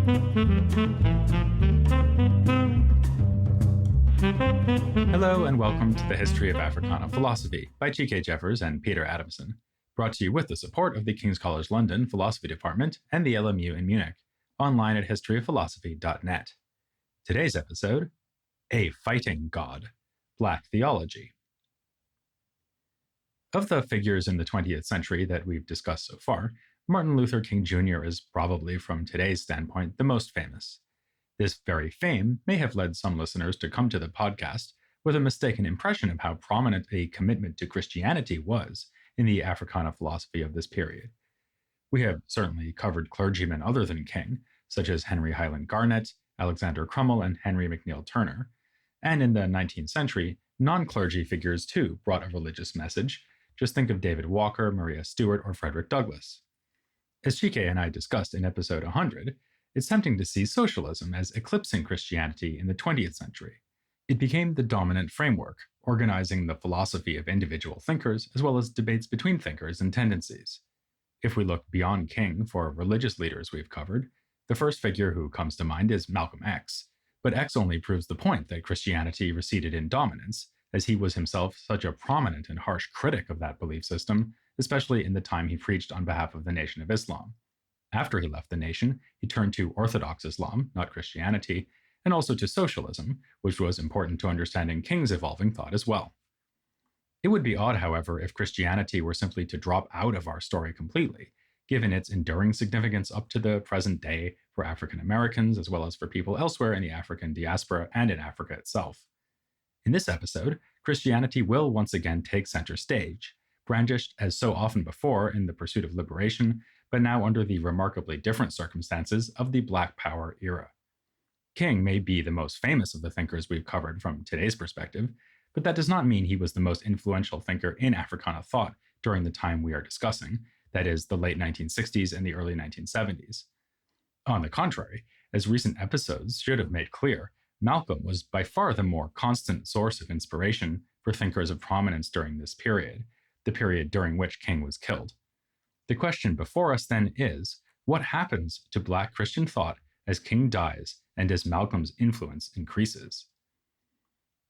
Hello and welcome to the History of Africana Philosophy by G.K. Jeffers and Peter Adamson, brought to you with the support of the King's College London Philosophy Department and the LMU in Munich, online at historyofphilosophy.net. Today's episode, A Fighting God, Black Theology. Of the figures in the 20th century that we've discussed so far, Martin Luther King Jr. is probably, from today's standpoint, the most famous. This very fame may have led some listeners to come to the podcast with a mistaken impression of how prominent a commitment to Christianity was in the Africana philosophy of this period. We have certainly covered clergymen other than King, such as Henry Highland Garnet, Alexander Crummell, and Henry McNeill Turner. And in the 19th century, non-clergy figures too brought a religious message. Just think of David Walker, Maria Stewart, or Frederick Douglass. As GK and I discussed in episode 100, it's tempting to see socialism as eclipsing Christianity in the 20th century. It became the dominant framework, organizing the philosophy of individual thinkers as well as debates between thinkers and tendencies. If we look beyond King for religious leaders we've covered, the first figure who comes to mind is Malcolm X, but X only proves the point that Christianity receded in dominance, as he was himself such a prominent and harsh critic of that belief system, especially in the time he preached on behalf of the Nation of Islam. After he left the nation, he turned to Orthodox Islam, not Christianity, and also to socialism, which was important to understanding King's evolving thought as well. It would be odd, however, if Christianity were simply to drop out of our story completely, given its enduring significance up to the present day for African Americans as well as for people elsewhere in the African diaspora and in Africa itself. In this episode, Christianity will once again take center stage, brandished as so often before in the pursuit of liberation, but now under the remarkably different circumstances of the Black Power era. King may be the most famous of the thinkers we've covered from today's perspective, but that does not mean he was the most influential thinker in Africana thought during the time we are discussing, that is, the late 1960s and the early 1970s. On the contrary, as recent episodes should have made clear, Malcolm was by far the more constant source of inspiration for thinkers of prominence during this period, the period during which King was killed. The question before us then is, what happens to Black Christian thought as King dies and as Malcolm's influence increases?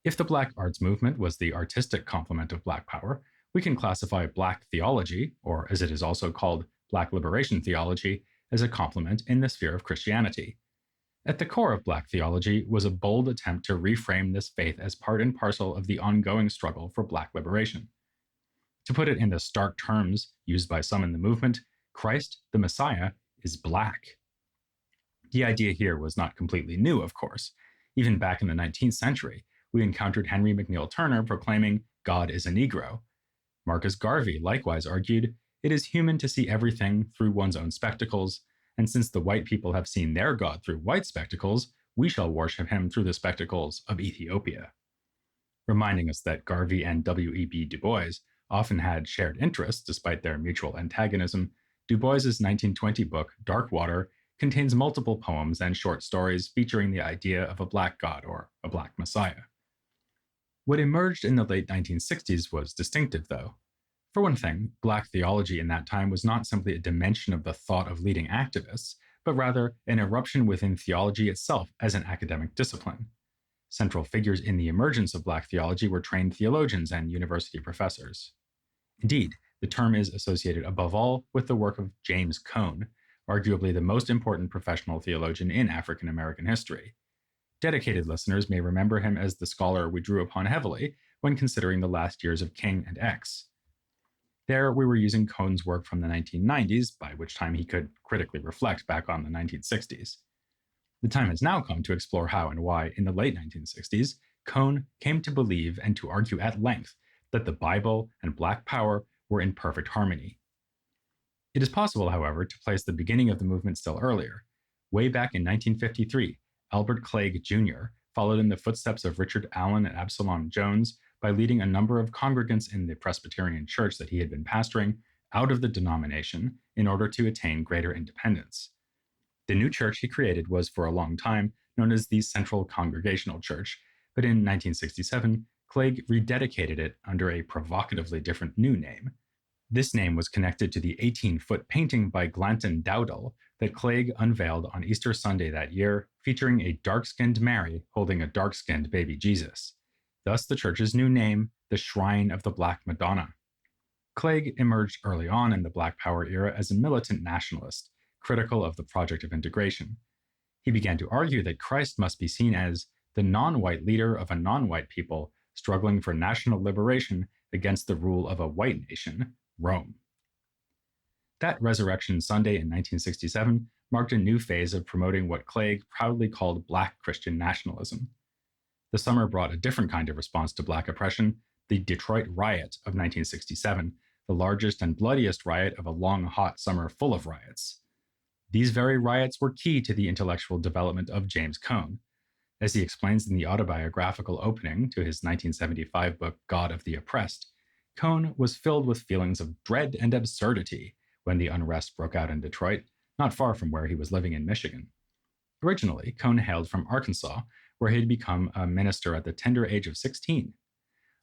If the Black arts movement was the artistic complement of Black power, we can classify Black theology, or as it is also called, Black liberation theology, as a complement in the sphere of Christianity. At the core of Black theology was a bold attempt to reframe this faith as part and parcel of the ongoing struggle for Black liberation. To put it in the stark terms used by some in the movement, Christ, the Messiah, is Black. The idea here was not completely new, of course. Even back in the 19th century, we encountered Henry McNeill Turner proclaiming, "God is a Negro." Marcus Garvey likewise argued, "It is human to see everything through one's own spectacles, and since the white people have seen their God through white spectacles, we shall worship him through the spectacles of Ethiopia." Reminding us that Garvey and W.E.B. Du Bois often had shared interests despite their mutual antagonism, Du Bois's 1920 book, Dark Water, contains multiple poems and short stories featuring the idea of a Black God or a Black Messiah. What emerged in the late 1960s was distinctive, though. For one thing, Black theology in that time was not simply a dimension of the thought of leading activists, but rather an eruption within theology itself as an academic discipline. Central figures in the emergence of Black theology were trained theologians and university professors. Indeed, the term is associated above all with the work of James Cone, arguably the most important professional theologian in African American history. Dedicated listeners may remember him as the scholar we drew upon heavily when considering the last years of King and X. There, we were using Cone's work from the 1990s, by which time he could critically reflect back on the 1960s. The time has now come to explore how and why, in the late 1960s, Cone came to believe and to argue at length that the Bible and Black power were in perfect harmony. It is possible, however, to place the beginning of the movement still earlier. Way back in 1953, Albert Cleage Jr. followed in the footsteps of Richard Allen and Absalom Jones by leading a number of congregants in the Presbyterian church that he had been pastoring out of the denomination in order to attain greater independence. The new church he created was for a long time known as the Central Congregational Church, but in 1967, Cleage rededicated it under a provocatively different new name. This name was connected to the 18-foot painting by Glanton Dowdall that Cleage unveiled on Easter Sunday that year, featuring a dark-skinned Mary holding a dark-skinned baby Jesus. Thus the church's new name, the Shrine of the Black Madonna. Cleage emerged early on in the Black Power era as a militant nationalist, critical of the project of integration. He began to argue that Christ must be seen as the non-white leader of a non-white people struggling for national liberation against the rule of a white nation, Rome. That Resurrection Sunday in 1967 marked a new phase of promoting what Cleage proudly called Black Christian nationalism. The summer brought a different kind of response to Black oppression, the Detroit Riot of 1967, the largest and bloodiest riot of a long, hot summer full of riots. These very riots were key to the intellectual development of James Cone. As he explains in the autobiographical opening to his 1975 book God of the Oppressed, Cone was filled with feelings of dread and absurdity when the unrest broke out in Detroit, not far from where he was living in Michigan. Originally, Cone hailed from Arkansas, where he had become a minister at the tender age of 16.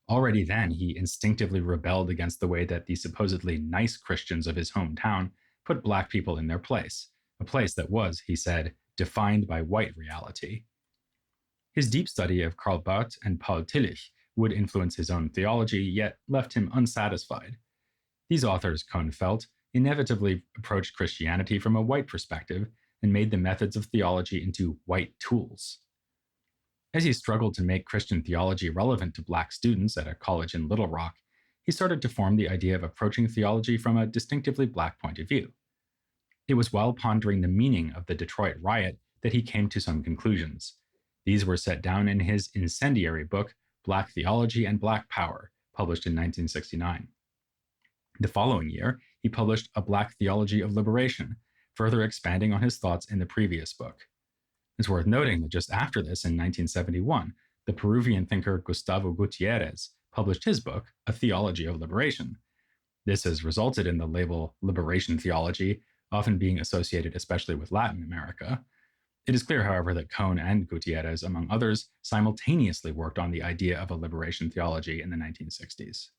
Already then, he instinctively rebelled against the way that the supposedly nice Christians of his hometown put Black people in their place, a place that was, he said, defined by white reality. His deep study of Karl Barth and Paul Tillich would influence his own theology, yet left him unsatisfied. These authors, Cone felt, inevitably approached Christianity from a white perspective and made the methods of theology into white tools. As he struggled to make Christian theology relevant to Black students at a college in Little Rock, he started to form the idea of approaching theology from a distinctively Black point of view. It was while pondering the meaning of the Detroit riot that he came to some conclusions. These were set down in his incendiary book, Black Theology and Black Power, published in 1969. The following year, he published A Black Theology of Liberation, further expanding on his thoughts in the previous book. It's worth noting that just after this, in 1971, the Peruvian thinker Gustavo Gutierrez published his book, A Theology of Liberation. This has resulted in the label liberation theology often being associated especially with Latin America. It is clear, however, that Cone and Gutierrez, among others, simultaneously worked on the idea of a liberation theology in the 1960s.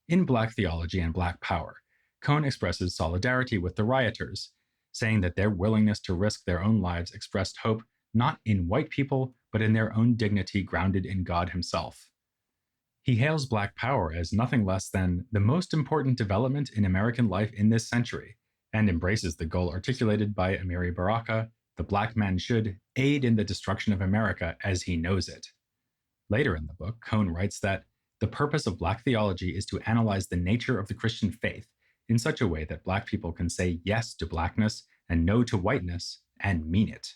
In Black Theology and Black Power, Cone expresses solidarity with the rioters, saying that their willingness to risk their own lives expressed hope not in white people, but in their own dignity grounded in God himself. He hails Black Power as nothing less than the most important development in American life in this century, and embraces the goal articulated by Amiri Baraka: the Black man should aid in the destruction of America as he knows it. Later in the book, Cone writes that the purpose of Black theology is to analyze the nature of the Christian faith in such a way that Black people can say yes to Blackness and no to whiteness and mean it.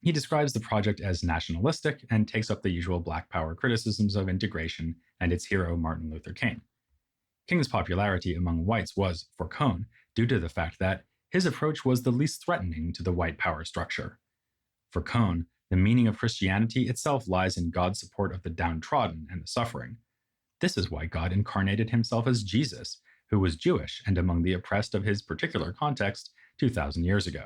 He describes the project as nationalistic and takes up the usual Black Power criticisms of integration and its hero Martin Luther King. King's popularity among whites was, for Cone, due to the fact that his approach was the least threatening to the white power structure. For Cone, the meaning of Christianity itself lies in God's support of the downtrodden and the suffering. This is why God incarnated himself as Jesus, who was Jewish and among the oppressed of his particular context 2,000 years ago.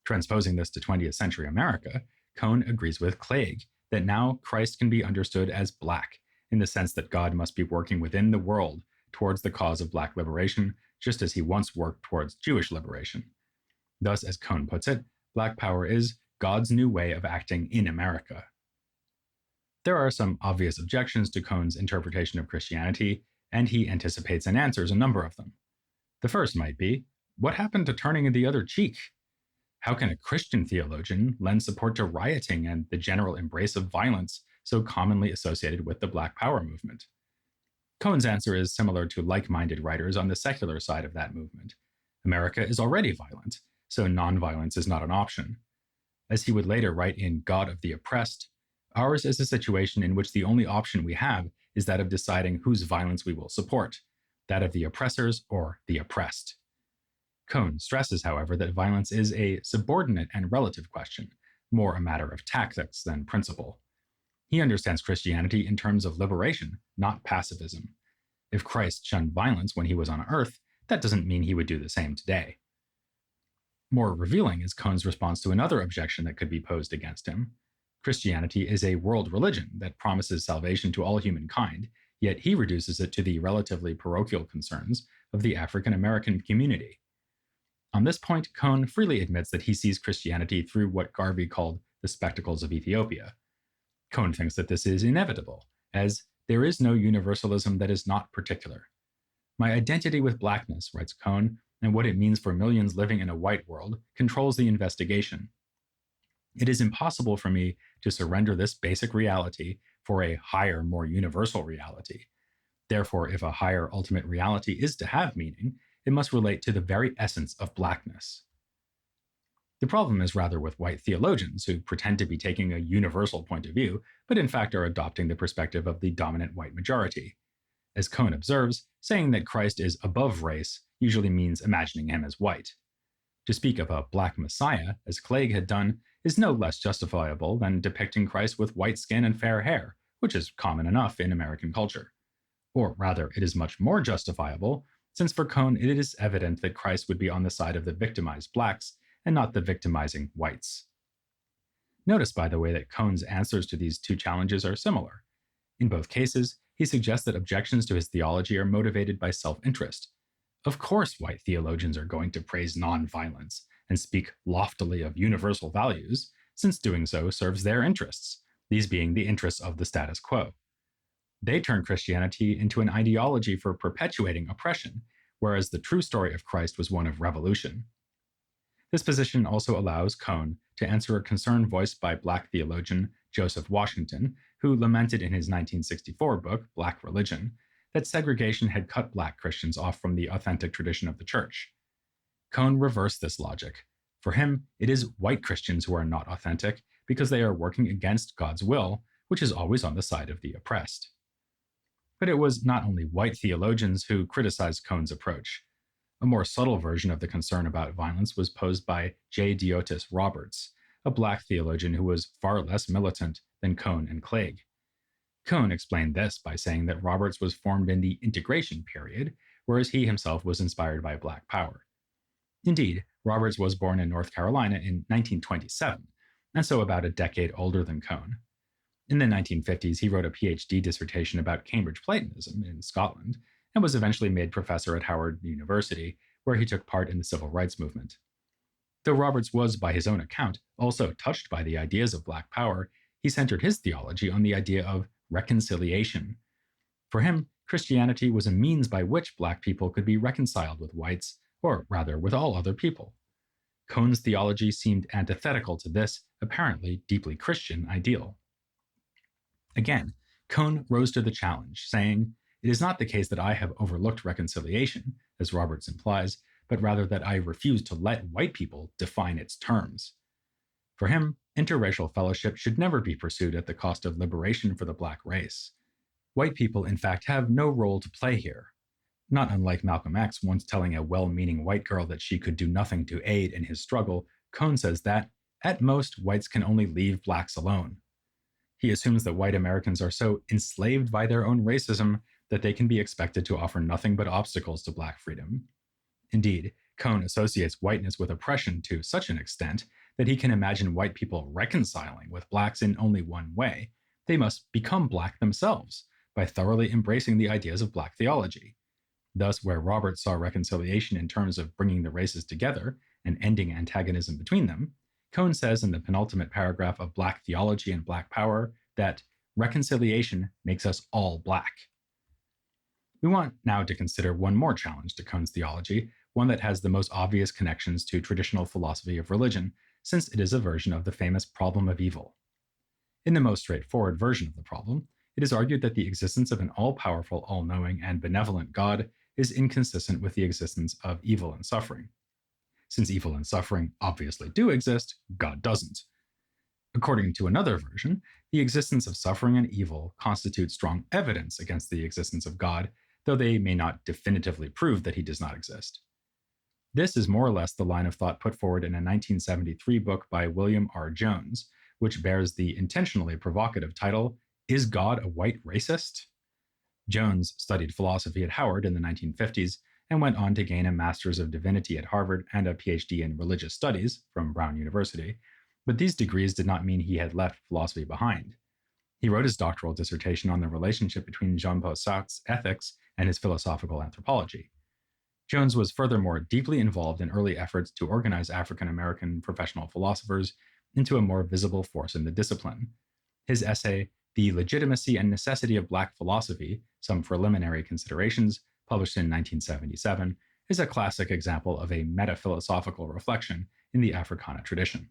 Transposing this to 20th century America, Cone agrees with Cleage that now Christ can be understood as Black, in the sense that God must be working within the world towards the cause of Black liberation, just as he once worked towards Jewish liberation. Thus, as Cone puts it, Black Power is God's new way of acting in America. There are some obvious objections to Cone's interpretation of Christianity, and he anticipates and answers a number of them. The first might be, what happened to turning the other cheek? How can a Christian theologian lend support to rioting and the general embrace of violence so commonly associated with the Black Power movement? Cone's answer is similar to like-minded writers on the secular side of that movement. America is already violent, so nonviolence is not an option. As he would later write in God of the Oppressed, ours is a situation in which the only option we have is that of deciding whose violence we will support, that of the oppressors or the oppressed. Cone stresses, however, that violence is a subordinate and relative question, more a matter of tactics than principle. He understands Christianity in terms of liberation, not pacifism. If Christ shunned violence when he was on earth, that doesn't mean he would do the same today. More revealing is Cone's response to another objection that could be posed against him. Christianity is a world religion that promises salvation to all humankind, yet he reduces it to the relatively parochial concerns of the African American community. On this point, Cohn freely admits that he sees Christianity through what Garvey called the spectacles of Ethiopia. Cohn thinks that this is inevitable, as there is no universalism that is not particular. My identity with blackness, writes Cohn, and what it means for millions living in a white world controls the investigation. It is impossible for me to surrender this basic reality for a higher, more universal reality. Therefore, if a higher ultimate reality is to have meaning, it must relate to the very essence of blackness. The problem is rather with white theologians who pretend to be taking a universal point of view, but in fact are adopting the perspective of the dominant white majority. As Cohn observes, saying that Christ is above race usually means imagining him as white. To speak of a black Messiah, as Cleage had done, is no less justifiable than depicting Christ with white skin and fair hair, which is common enough in American culture. Or rather, it is much more justifiable, since for Cohn it is evident that Christ would be on the side of the victimized blacks and not the victimizing whites. Notice, by the way, that Cohn's answers to these two challenges are similar. In both cases, he suggests that objections to his theology are motivated by self-interest. Of course, white theologians are going to praise nonviolence and speak loftily of universal values, since doing so serves their interests, these being the interests of the status quo. They turn Christianity into an ideology for perpetuating oppression, whereas the true story of Christ was one of revolution. This position also allows Cohn to answer a concern voiced by Black theologian Joseph Washington, who lamented in his 1964 book, Black Religion, that segregation had cut Black Christians off from the authentic tradition of the church. Cohn reversed this logic. For him, it is white Christians who are not authentic because they are working against God's will, which is always on the side of the oppressed. But it was not only white theologians who criticized Cohn's approach. A more subtle version of the concern about violence was posed by J. Diotis Roberts, a Black theologian who was far less militant than Cohn and Cleage. Cohn explained this by saying that Roberts was formed in the integration period, whereas he himself was inspired by Black power. Indeed, Roberts was born in North Carolina in 1927, and so about a decade older than Cohn. In the 1950s, he wrote a PhD dissertation about Cambridge Platonism in Scotland, and was eventually made professor at Howard University, where he took part in the civil rights movement. Though Roberts was, by his own account, also touched by the ideas of Black power, he centered his theology on the idea of reconciliation. For him, Christianity was a means by which Black people could be reconciled with whites, or rather with all other people. Cohn's theology seemed antithetical to this, apparently deeply Christian, ideal. Again, Cohn rose to the challenge, saying, "It is not the case that I have overlooked reconciliation, as Roberts implies, but rather that I refuse to let white people define its terms." For him, interracial fellowship should never be pursued at the cost of liberation for the Black race. White people, in fact, have no role to play here. Not unlike Malcolm X once telling a well-meaning white girl that she could do nothing to aid in his struggle, Cohn says that, at most, whites can only leave Blacks alone. He assumes that white Americans are so enslaved by their own racism that they can be expected to offer nothing but obstacles to Black freedom. Indeed, Cohn associates whiteness with oppression to such an extent that he can imagine white people reconciling with Blacks in only one way: they must become Black themselves by thoroughly embracing the ideas of Black theology. Thus, where Roberts saw reconciliation in terms of bringing the races together and ending antagonism between them, Cohn says in the penultimate paragraph of Black Theology and Black Power that reconciliation makes us all Black. We want now to consider one more challenge to Cohn's theology, one that has the most obvious connections to traditional philosophy of religion, since it is a version of the famous problem of evil. In the most straightforward version of the problem, it is argued that the existence of an all-powerful, all-knowing, and benevolent God is inconsistent with the existence of evil and suffering. Since evil and suffering obviously do exist, God doesn't. According to another version, the existence of suffering and evil constitutes strong evidence against the existence of God, though they may not definitively prove that he does not exist. This is more or less the line of thought put forward in a 1973 book by William R. Jones, which bears the intentionally provocative title, "Is God a White Racist?" Jones studied philosophy at Howard in the 1950s and went on to gain a Master's of Divinity at Harvard and a PhD in Religious Studies from Brown University, but these degrees did not mean he had left philosophy behind. He wrote his doctoral dissertation on the relationship between Jean-Paul Sartre's ethics and his philosophical anthropology. Jones was furthermore deeply involved in early efforts to organize African American professional philosophers into a more visible force in the discipline. His essay, The Legitimacy and Necessity of Black Philosophy, Some Preliminary Considerations, published in 1977, is a classic example of a meta-philosophical reflection in the Africana tradition.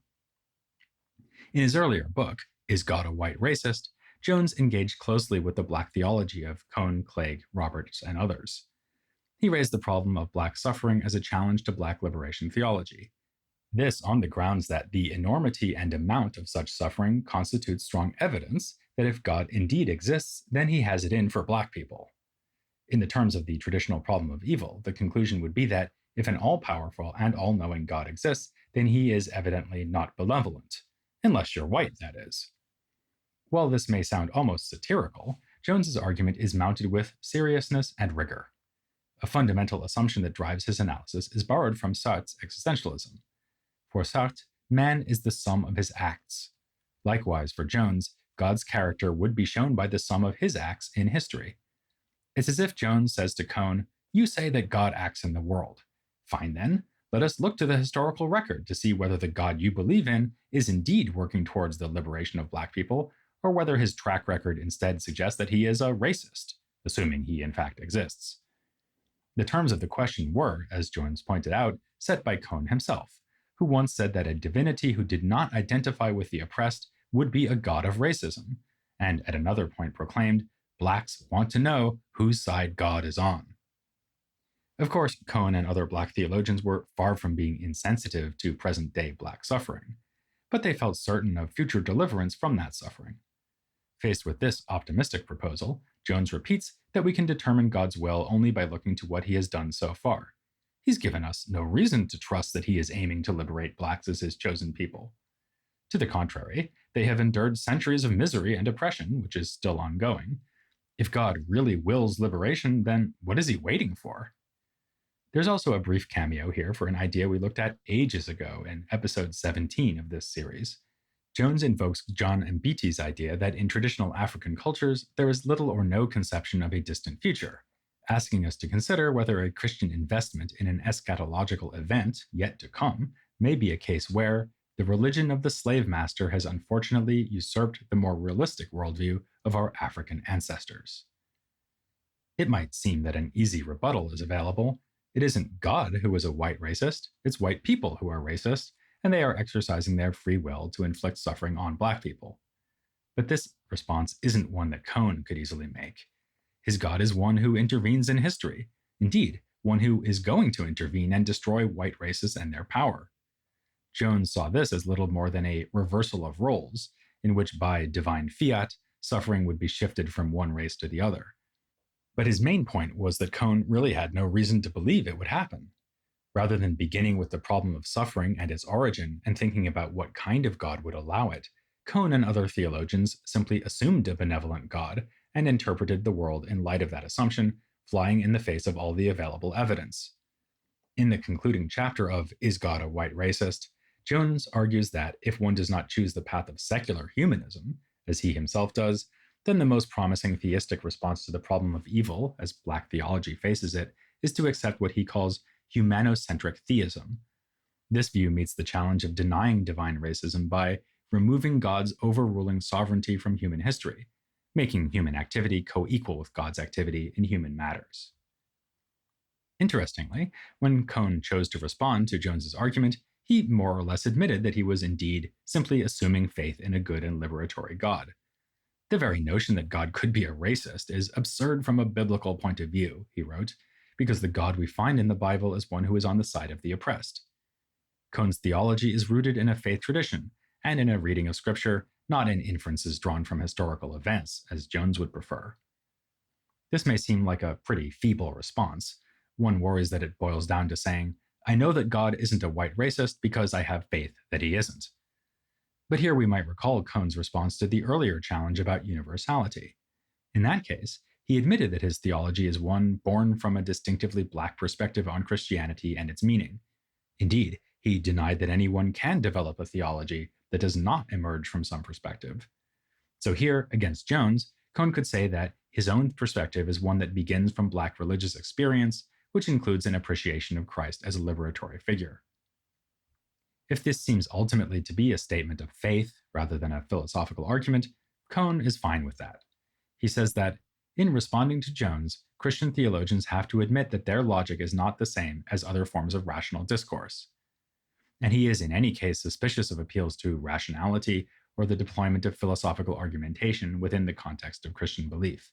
In his earlier book, Is God a White Racist?, Jones engaged closely with the Black theology of Cone, Cleage, Roberts, and others. He raised the problem of Black suffering as a challenge to Black liberation theology. This on the grounds that the enormity and amount of such suffering constitutes strong evidence that if God indeed exists, then he has it in for Black people. In the terms of the traditional problem of evil, the conclusion would be that if an all-powerful and all-knowing God exists, then he is evidently not benevolent, unless you're white, that is. While this may sound almost satirical, Jones's argument is mounted with seriousness and rigor. A fundamental assumption that drives his analysis is borrowed from Sartre's existentialism. For Sartre, man is the sum of his acts. Likewise, for Jones, God's character would be shown by the sum of his acts in history. It's as if Jones says to Cone, "You say that God acts in the world. Fine then, let us look to the historical record to see whether the God you believe in is indeed working towards the liberation of Black people, or whether his track record instead suggests that he is a racist, assuming he in fact exists." The terms of the question were, as Jones pointed out, set by Cone himself, who once said that a divinity who did not identify with the oppressed would be a god of racism, and at another point proclaimed, "Blacks want to know whose side God is on." Of course, Cone and other Black theologians were far from being insensitive to present-day Black suffering, but they felt certain of future deliverance from that suffering. Faced with this optimistic proposal, Jones repeats that we can determine God's will only by looking to what he has done so far. He's given us no reason to trust that he is aiming to liberate Blacks as his chosen people. To the contrary, they have endured centuries of misery and oppression, which is still ongoing. If God really wills liberation, then what is he waiting for? There's also a brief cameo here for an idea we looked at ages ago in episode 17 of this series. Jones invokes John Mbiti's idea that in traditional African cultures, there is little or no conception of a distant future, asking us to consider whether a Christian investment in an eschatological event yet to come may be a case where the religion of the slave master has unfortunately usurped the more realistic worldview of our African ancestors. It might seem that an easy rebuttal is available. It isn't God who is a white racist, it's white people who are racist, and they are exercising their free will to inflict suffering on Black people. But this response isn't one that Cone could easily make. His God is one who intervenes in history, indeed, one who is going to intervene and destroy white races and their power. Jones saw this as little more than a reversal of roles, in which by divine fiat, suffering would be shifted from one race to the other. But his main point was that Cone really had no reason to believe it would happen. Rather than beginning with the problem of suffering and its origin and thinking about what kind of God would allow it, Cone and other theologians simply assumed a benevolent God and interpreted the world in light of that assumption, flying in the face of all the available evidence. In the concluding chapter of Is God a White Racist?, Jones argues that if one does not choose the path of secular humanism, as he himself does, then the most promising theistic response to the problem of evil, as Black theology faces it, is to accept what he calls humanocentric theism. This view meets the challenge of denying divine racism by removing God's overruling sovereignty from human history, making human activity co-equal with God's activity in human matters. Interestingly, when Cone chose to respond to Jones's argument, he more or less admitted that he was indeed simply assuming faith in a good and liberatory God. The very notion that God could be a racist is absurd from a biblical point of view, he wrote, because the God we find in the Bible is one who is on the side of the oppressed. Cone's theology is rooted in a faith tradition and in a reading of Scripture, not in inferences drawn from historical events, as Jones would prefer. This may seem like a pretty feeble response. One worries that it boils down to saying, I know that God isn't a white racist because I have faith that he isn't. But here we might recall Cone's response to the earlier challenge about universality. In that case, he admitted that his theology is one born from a distinctively Black perspective on Christianity and its meaning. Indeed, he denied that anyone can develop a theology that does not emerge from some perspective. So here, against Jones, Cone could say that his own perspective is one that begins from Black religious experience, which includes an appreciation of Christ as a liberatory figure. If this seems ultimately to be a statement of faith rather than a philosophical argument, Cone is fine with that. He says that, in responding to Jones, Christian theologians have to admit that their logic is not the same as other forms of rational discourse. And he is in any case suspicious of appeals to rationality or the deployment of philosophical argumentation within the context of Christian belief.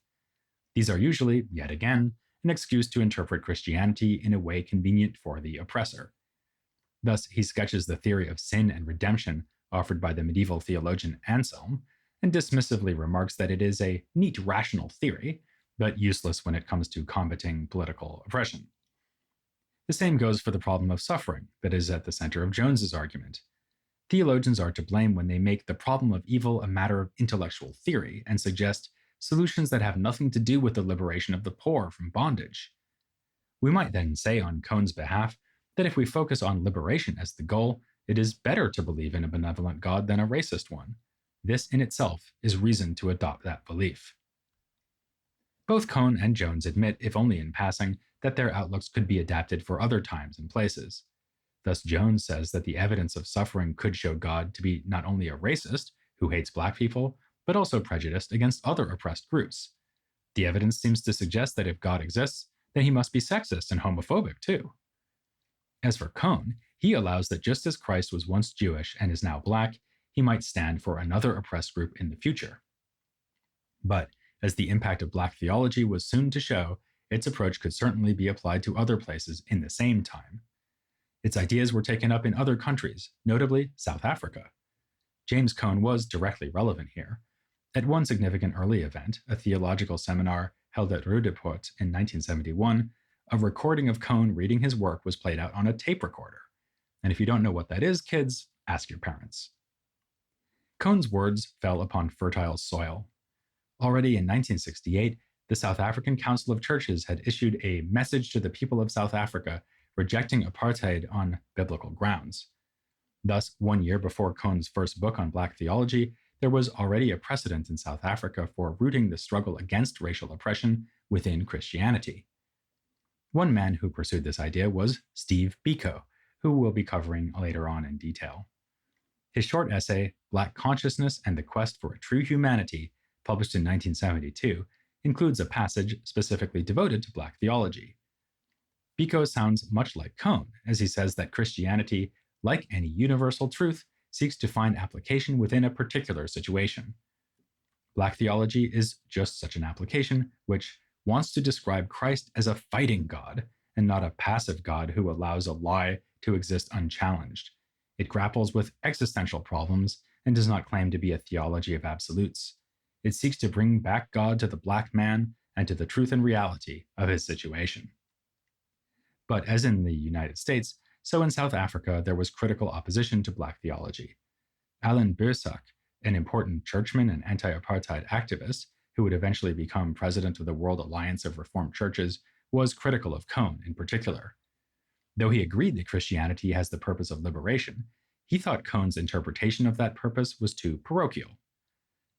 These are usually, yet again, an excuse to interpret Christianity in a way convenient for the oppressor. Thus, he sketches the theory of sin and redemption offered by the medieval theologian Anselm, and dismissively remarks that it is a neat rational theory, but useless when it comes to combating political oppression. The same goes for the problem of suffering that is at the center of Jones's argument. Theologians are to blame when they make the problem of evil a matter of intellectual theory and suggest solutions that have nothing to do with the liberation of the poor from bondage. We might then say on Cone's behalf that if we focus on liberation as the goal, it is better to believe in a benevolent God than a racist one. This in itself is reason to adopt that belief. Both Cone and Jones admit, if only in passing, that their outlooks could be adapted for other times and places. Thus, Jones says that the evidence of suffering could show God to be not only a racist, who hates Black people, but also prejudiced against other oppressed groups. The evidence seems to suggest that if God exists, then he must be sexist and homophobic too. As for Cone, he allows that just as Christ was once Jewish and is now Black, he might stand for another oppressed group in the future. But, as the impact of Black theology was soon to show, its approach could certainly be applied to other places in the same time. Its ideas were taken up in other countries, notably South Africa. James Cone was directly relevant here. At one significant early event, a theological seminar held at Roodepoort in 1971, a recording of Cone reading his work was played out on a tape recorder. And if you don't know what that is, kids, ask your parents. Cone's words fell upon fertile soil. Already in 1968, the South African Council of Churches had issued a message to the people of South Africa rejecting apartheid on biblical grounds. Thus, 1 year before Cone's first book on Black theology, there was already a precedent in South Africa for rooting the struggle against racial oppression within Christianity. One man who pursued this idea was Steve Biko, who we'll be covering later on in detail. His short essay, Black Consciousness and the Quest for a True Humanity, published in 1972, includes a passage specifically devoted to Black theology. Biko sounds much like Cone, as he says that Christianity, like any universal truth, seeks to find application within a particular situation. Black theology is just such an application, which wants to describe Christ as a fighting God, and not a passive God who allows a lie to exist unchallenged. It grapples with existential problems and does not claim to be a theology of absolutes. It seeks to bring back God to the Black man and to the truth and reality of his situation. But as in the United States, so in South Africa, there was critical opposition to Black theology. Alan Boesak, an important churchman and anti-apartheid activist, who would eventually become president of the World Alliance of Reformed Churches, was critical of Cone in particular. Though he agreed that Christianity has the purpose of liberation, he thought Cone's interpretation of that purpose was too parochial.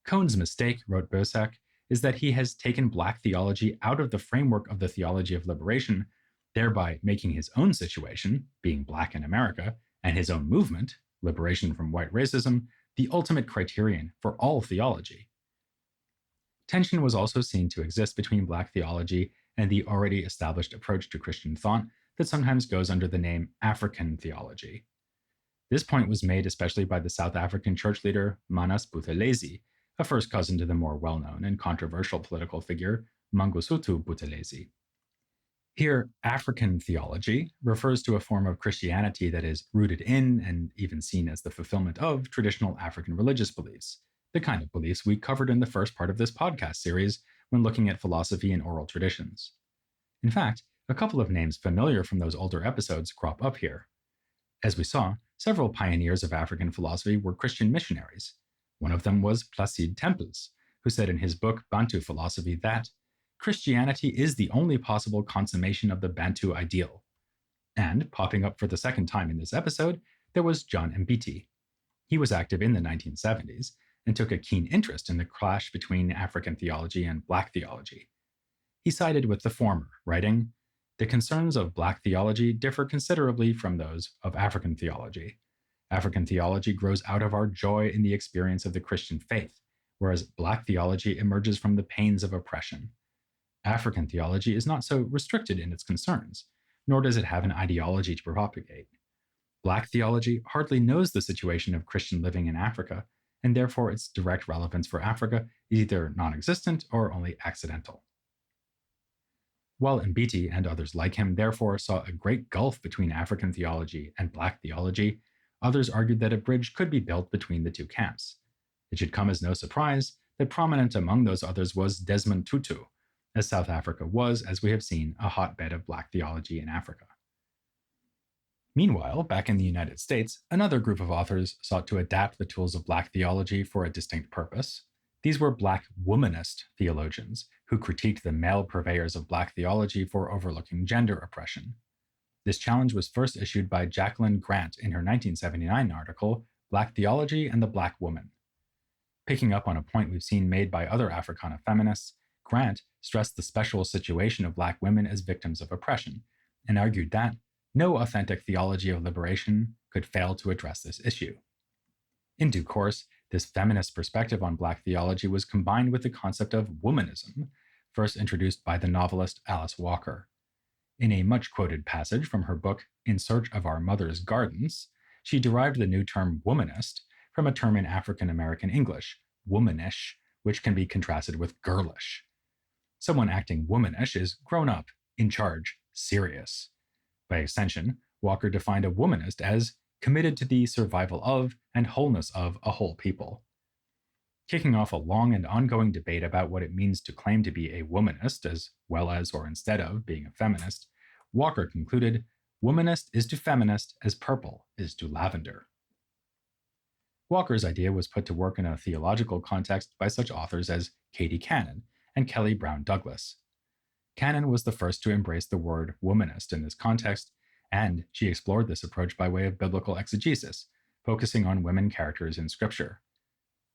Cone's mistake, wrote Boesak, is that he has taken Black theology out of the framework of the theology of liberation, thereby making his own situation, being Black in America, and his own movement, liberation from white racism, the ultimate criterion for all theology. Tension was also seen to exist between Black theology and the already established approach to Christian thought that sometimes goes under the name African theology. This point was made especially by the South African church leader Manas Buthelezi, a first cousin to the more well-known and controversial political figure Mangosuthu Buthelezi. Here, African theology refers to a form of Christianity that is rooted in and even seen as the fulfillment of traditional African religious beliefs, the kind of beliefs we covered in the first part of this podcast series when looking at philosophy and oral traditions. In fact, a couple of names familiar from those older episodes crop up here. As we saw, several pioneers of African philosophy were Christian missionaries. One of them was Placide Tempels, who said in his book Bantu Philosophy that Christianity is the only possible consummation of the Bantu ideal. And, popping up for the second time in this episode, there was John Mbiti. He was active in the 1970s, and took a keen interest in the clash between African theology and Black theology. He sided with the former, writing, "The concerns of Black theology differ considerably from those of African theology. African theology grows out of our joy in the experience of the Christian faith, whereas Black theology emerges from the pains of oppression. African theology is not so restricted in its concerns, nor does it have an ideology to propagate. Black theology hardly knows the situation of Christian living in Africa, and therefore its direct relevance for Africa is either non-existent or only accidental." While Mbiti and others like him therefore saw a great gulf between African theology and Black theology, others argued that a bridge could be built between the two camps. It should come as no surprise that prominent among those others was Desmond Tutu, as South Africa was, as we have seen, a hotbed of Black theology in Africa. Meanwhile, back in the United States, another group of authors sought to adapt the tools of Black theology for a distinct purpose. These were Black Womanist theologians who critiqued the male purveyors of Black theology for overlooking gender oppression. This challenge was first issued by Jacqueline Grant in her 1979 article, Black Theology and the Black Woman. Picking up on a point we've seen made by other Africana feminists, Grant stressed the special situation of Black women as victims of oppression, and argued that no authentic theology of liberation could fail to address this issue. In due course, this feminist perspective on Black theology was combined with the concept of womanism, first introduced by the novelist Alice Walker. In a much-quoted passage from her book In Search of Our Mother's Gardens, she derived the new term womanist from a term in African American English, womanish, which can be contrasted with girlish. Someone acting womanish is grown up, in charge, serious. By extension, Walker defined a womanist as committed to the survival of and wholeness of a whole people. Kicking off a long and ongoing debate about what it means to claim to be a womanist as well as or instead of being a feminist, Walker concluded, "Womanist is to feminist as purple is to lavender." Walker's idea was put to work in a theological context by such authors as Katie Cannon and Kelly Brown Douglas. Cannon was the first to embrace the word womanist in this context, and she explored this approach by way of biblical exegesis, focusing on women characters in Scripture.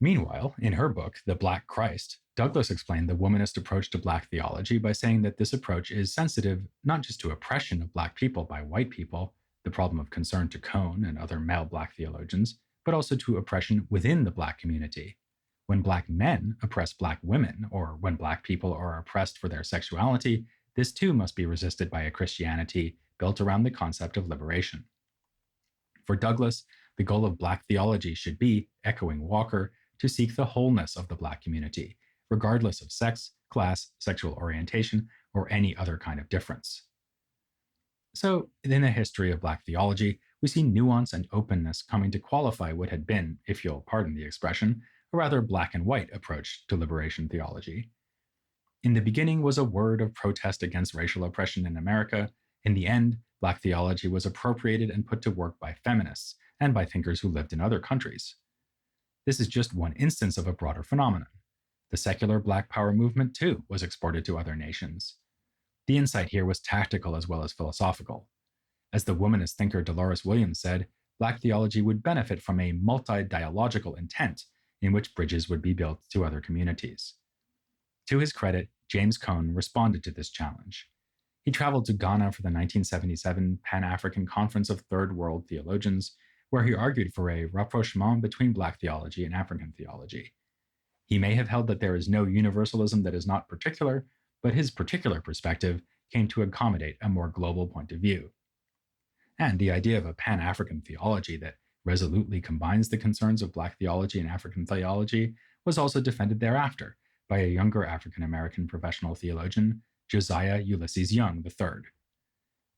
Meanwhile, in her book, The Black Christ, Douglas explained the womanist approach to Black theology by saying that this approach is sensitive not just to oppression of Black people by white people, the problem of concern to Cone and other male Black theologians, but also to oppression within the Black community. When Black men oppress Black women, or when Black people are oppressed for their sexuality, this too must be resisted by a Christianity built around the concept of liberation. For Douglas, the goal of Black theology should be, echoing Walker, to seek the wholeness of the Black community, regardless of sex, class, sexual orientation, or any other kind of difference. So, in the history of Black theology, we see nuance and openness coming to qualify what had been, if you'll pardon the expression, a rather black and white approach to liberation theology. In the beginning was a word of protest against racial oppression in America. In the end, Black theology was appropriated and put to work by feminists and by thinkers who lived in other countries. This is just one instance of a broader phenomenon. The secular Black Power movement, too, was exported to other nations. The insight here was tactical as well as philosophical. As the womanist thinker Dolores Williams said, Black theology would benefit from a multi-dialogical intent in which bridges would be built to other communities. To his credit, James Cone responded to this challenge. He traveled to Ghana for the 1977 Pan-African Conference of Third World Theologians, where he argued for a rapprochement between Black theology and African theology. He may have held that there is no universalism that is not particular, but his particular perspective came to accommodate a more global point of view. And the idea of a Pan-African theology that resolutely combines the concerns of Black theology and African theology was also defended thereafter by a younger African-American professional theologian, Josiah Ulysses Young III.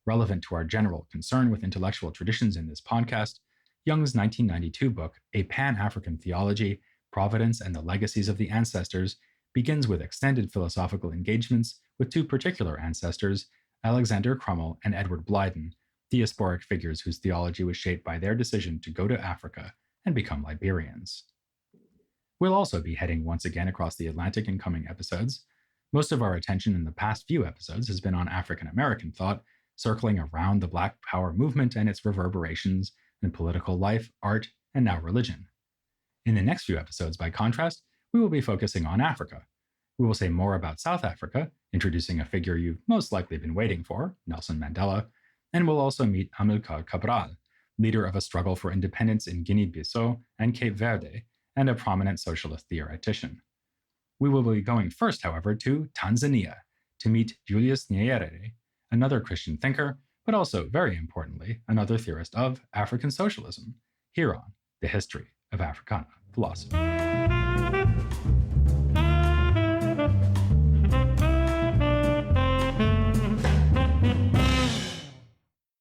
Relevant to our general concern with intellectual traditions in this podcast, Young's 1992 book, A Pan-African Theology, Providence and the Legacies of the Ancestors, begins with extended philosophical engagements with two particular ancestors, Alexander Crummell and Edward Blyden, diasporic figures whose theology was shaped by their decision to go to Africa and become Liberians. We'll also be heading once again across the Atlantic in coming episodes. Most of our attention in the past few episodes has been on African American thought, circling around the Black Power movement and its reverberations in political life, art, and now religion. In the next few episodes, by contrast, we will be focusing on Africa. We will say more about South Africa, introducing a figure you've most likely been waiting for, Nelson Mandela, and we'll also meet Amilcar Cabral, leader of a struggle for independence in Guinea-Bissau and Cape Verde, and a prominent socialist theoretician. We will be going first, however, to Tanzania to meet Julius Nyerere, another Christian thinker, but also, very importantly, another theorist of African socialism, here on The History of Africana Philosophy.